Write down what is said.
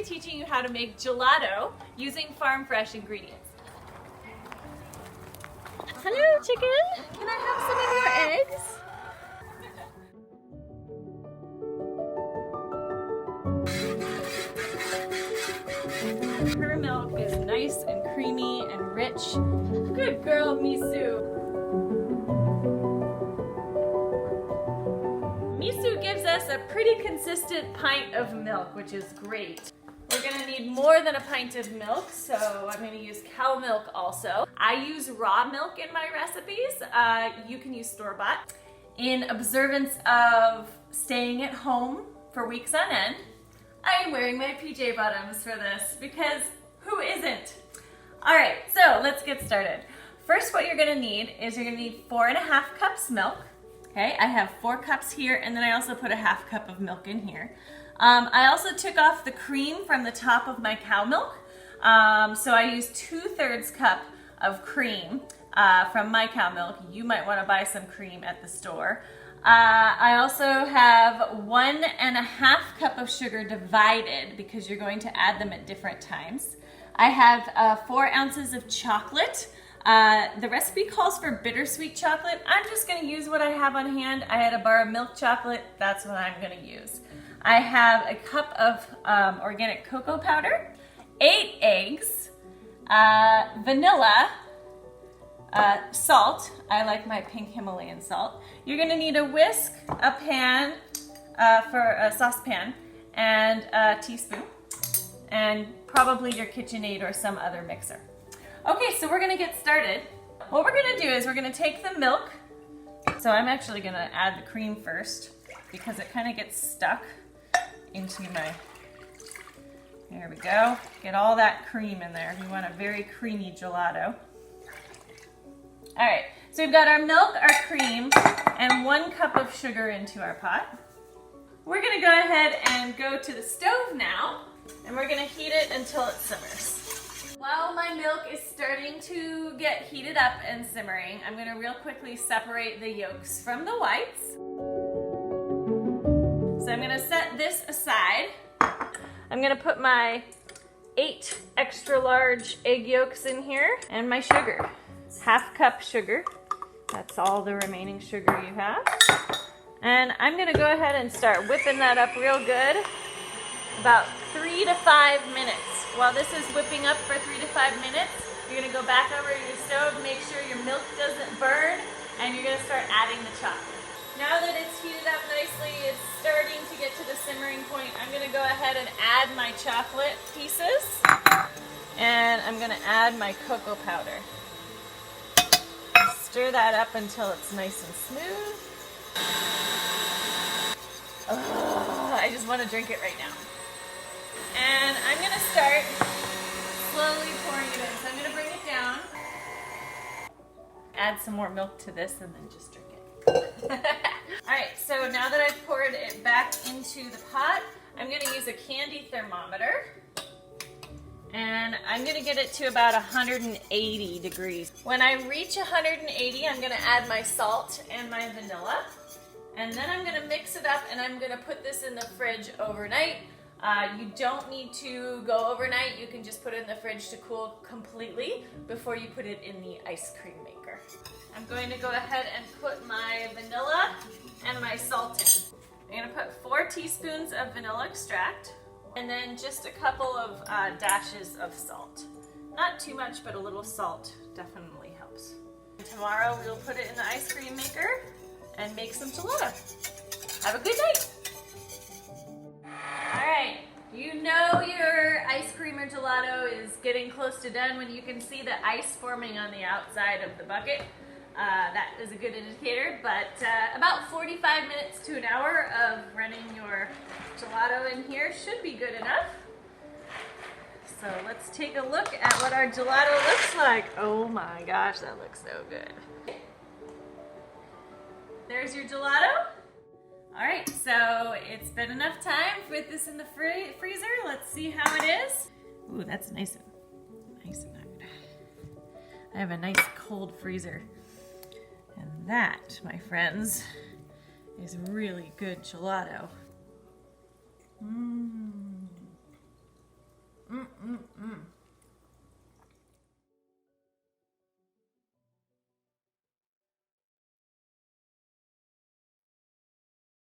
teaching you how to make gelato using farm fresh ingredients. Hello, chicken. Can I have some of your eggs? Her milk is nice and creamy and rich. Good girl, Misu. Misu gives us a pretty consistent pint of milk, which is great. We're gonna need more than a pint of milk, so I'm gonna use cow milk also. I use raw milk in my recipes. You can use store-bought. In observance of staying at home for weeks on end, I am wearing my PJ bottoms for this because who isn't? All right, so let's get started. First, what you're gonna need is you're gonna need 4.5 cups milk. Okay, I have 4 cups here, and then I also put a half cup of milk in here. I also took off the cream from the top of my cow milk. So I used 2/3 cup of cream from my cow milk. You might want to buy some cream at the store. I also have 1.5 cup of sugar divided because you're going to add them at different times. I have 4 ounces of chocolate. The recipe calls for bittersweet chocolate. I'm just going to use what I have on hand. I had a bar of milk chocolate. That's what I'm going to use. I have a cup of organic cocoa powder, 8 eggs, vanilla, salt. I like my pink Himalayan salt. You're going to need a whisk, a pan for a saucepan, and a teaspoon, and probably your KitchenAid or some other mixer. Okay, so we're gonna get started. What we're gonna do is we're gonna take the milk. So I'm actually gonna add the cream first because it kind of gets stuck into my, there we go. Get all that cream in there. You want a very creamy gelato. All right, so we've got our milk, our cream, and 1 cup of sugar into our pot. We're gonna go ahead and go to the stove now, and we're gonna heat it until it simmers. While my milk is starting to get heated up and simmering, I'm going to real quickly separate the yolks from the whites. So I'm going to set this aside. I'm going to put my 8 extra large egg yolks in here and my sugar. 1/2 cup sugar. That's all the remaining sugar you have. And I'm going to go ahead and start whipping that up real good. About 3 to 5 minutes. While this is whipping up for 3 to 5 minutes, you're gonna go back over to your stove, make sure your milk doesn't burn, and you're gonna start adding the chocolate. Now that it's heated up nicely, it's starting to get to the simmering point, I'm gonna go ahead and add my chocolate pieces, and I'm gonna add my cocoa powder. Stir that up until it's nice and smooth. Oh, I just want to drink it right now. And I'm going to start slowly pouring it in. So I'm going to bring it down. Add some more milk to this and then just drink it. Alright, so now that I've poured it back into the pot, I'm going to use a candy thermometer. And I'm going to get it to about 180 degrees. When I reach 180, I'm going to add my salt and my vanilla. And then I'm going to mix it up and I'm going to put this in the fridge overnight. You don't need to go overnight. You can just put it in the fridge to cool completely before you put it in the ice cream maker. I'm going to go ahead and put my vanilla and my salt in. I'm going to put 4 teaspoons of vanilla extract and then just a couple of dashes of salt. Not too much, but a little salt definitely helps. Tomorrow we'll put it in the ice cream maker and make some gelato. Have a good night. All right, you know your ice cream or gelato is getting close to done when you can see the ice forming on the outside of the bucket. That is a good indicator, but about 45 minutes to an hour of running your gelato in here should be good enough. So let's take a look at what our gelato looks like. Oh my gosh, that looks so good. There's your gelato. All right, so it's been enough time to put this in the freezer. Let's see how it is. Ooh, that's nice and hard. I have a nice cold freezer. And that, my friends, is really good gelato.